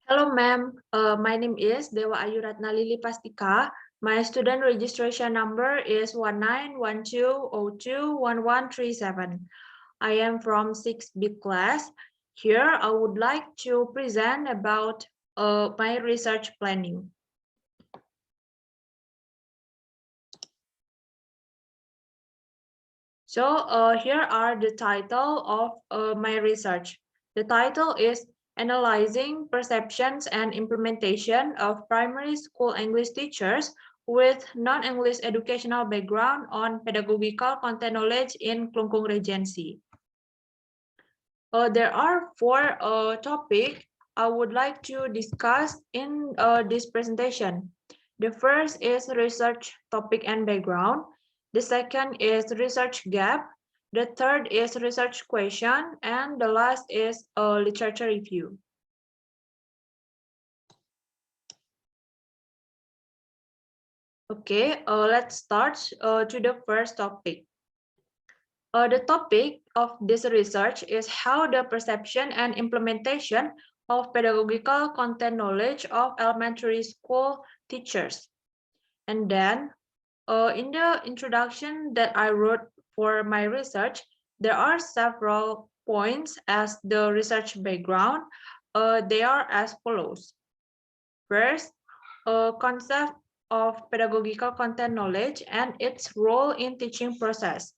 Hello, ma'am. My name is Dewa Ayuratna Lili Pastika. My student registration number is 1912021137. I am from 6B class. Here, I would like to present about my research planning. So here are the title of my research. The title is Analyzing Perceptions and Implementation of Primary School English Teachers with Non-English Educational Background on Pedagogical Content Knowledge in Klungkung Regency. There are four topics I would like to discuss in this presentation. The first is research topic and background. The second is research gap. The third is research question. And the last is a literature review. Okay, let's start to the first topic. The topic of this research is how the perception and implementation of pedagogical content knowledge of elementary school teachers. And then in the introduction that I wrote for my research, there are several points as the research background. They are as follows. First, a concept of pedagogical content knowledge and its role in teaching process.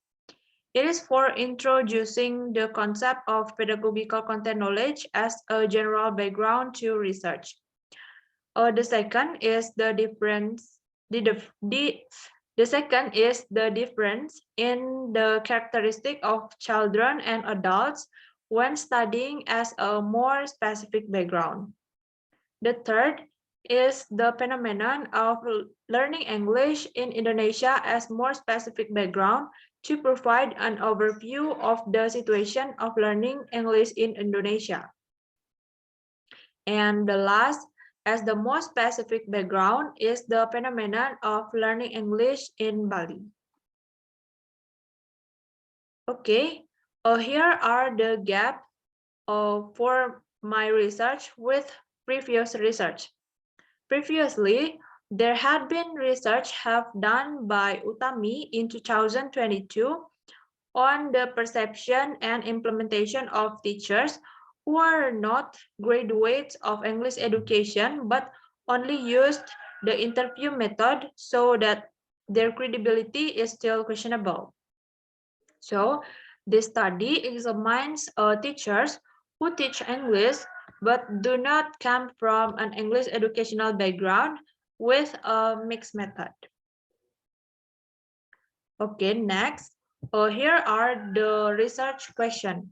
It is for introducing the concept of pedagogical content knowledge as a general background to research. The second is the difference. The second is the difference in the characteristic of children and adults when studying as a more specific background. The third is the phenomenon of learning English in Indonesia as more specific background to provide an overview of the situation of learning English in Indonesia. And the last, as the most specific background, is the phenomenon of learning English in Bali. Okay, here are the gaps for my research with previous research. Previously, there had been research have done by Utami in 2022 on the perception and implementation of teachers who are not graduates of English education but only used the interview method so that their credibility is still questionable. So this study examines teachers who teach English but do not come from an English educational background with a mixed method. Okay, next, here are the research questions.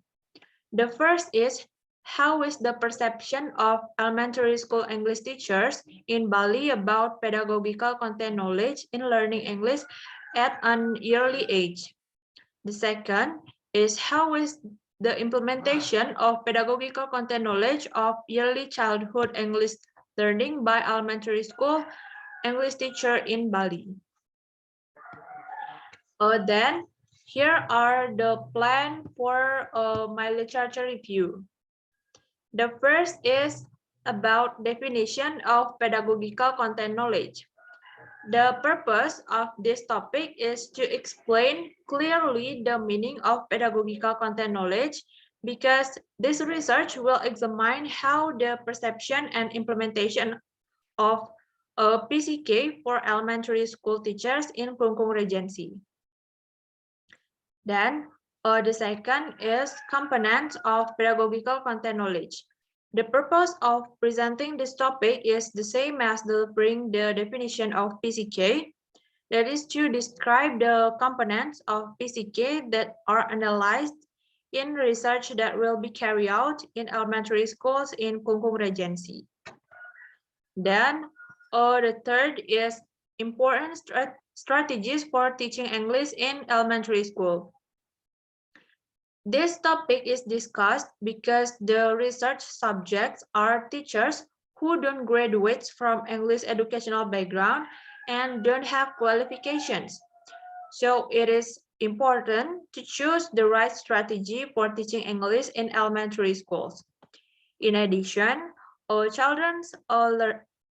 The first is, how is the perception of elementary school English teachers in Bali about pedagogical content knowledge in learning English at an early age? The second is, how is the implementation of pedagogical content knowledge of early childhood English learning by elementary school English teacher in Bali? Then here are the plan for my literature review. The first is about definition of pedagogical content knowledge. The purpose of this topic is to explain clearly the meaning of pedagogical content knowledge because this research will examine how the perception and implementation of PCK for elementary school teachers in Klungkung Regency. Then the second is components of pedagogical content knowledge. The purpose of presenting this topic is the same as delivering the definition of PCK, that is to describe the components of PCK that are analyzed in research that will be carried out in elementary schools in Klungkung Regency. Then the third is important strategies for teaching English in elementary school. This topic is discussed because the research subjects are teachers who don't graduate from English educational background and don't have qualifications. So it is important to choose the right strategy for teaching English in elementary schools. In addition, Children's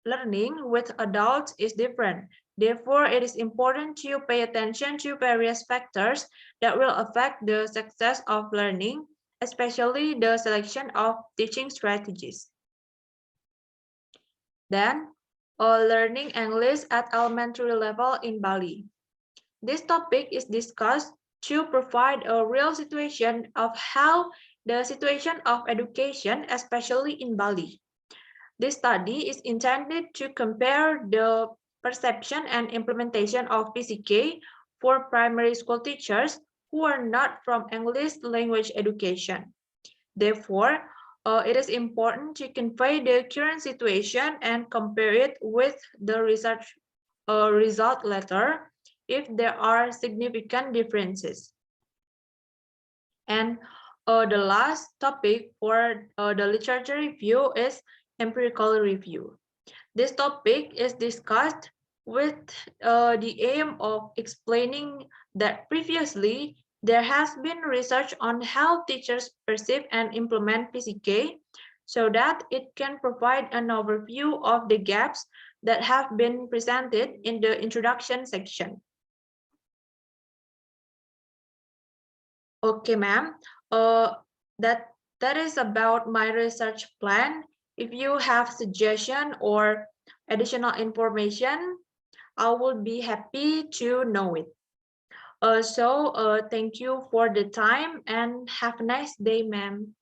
learning with adults is different. Therefore, it is important to pay attention to various factors that will affect the success of learning, especially the selection of teaching strategies. Then, learning English at elementary level in Bali. This topic is discussed to provide a real situation of how the situation of education, especially in Bali. This study is intended to compare the perception and implementation of PCK for primary school teachers who are not from English language education. Therefore, it is important to convey the current situation and compare it with the research result later if there are significant differences. And the last topic for the literature review is empirical review. This topic is discussed with the aim of explaining that previously there has been research on how teachers perceive and implement PCK so that it can provide an overview of the gaps that have been presented in the introduction section. Okay, ma'am. That is about my research plan. If you have suggestion or additional information, I would be happy to know it. Thank you for the time and have a nice day, ma'am.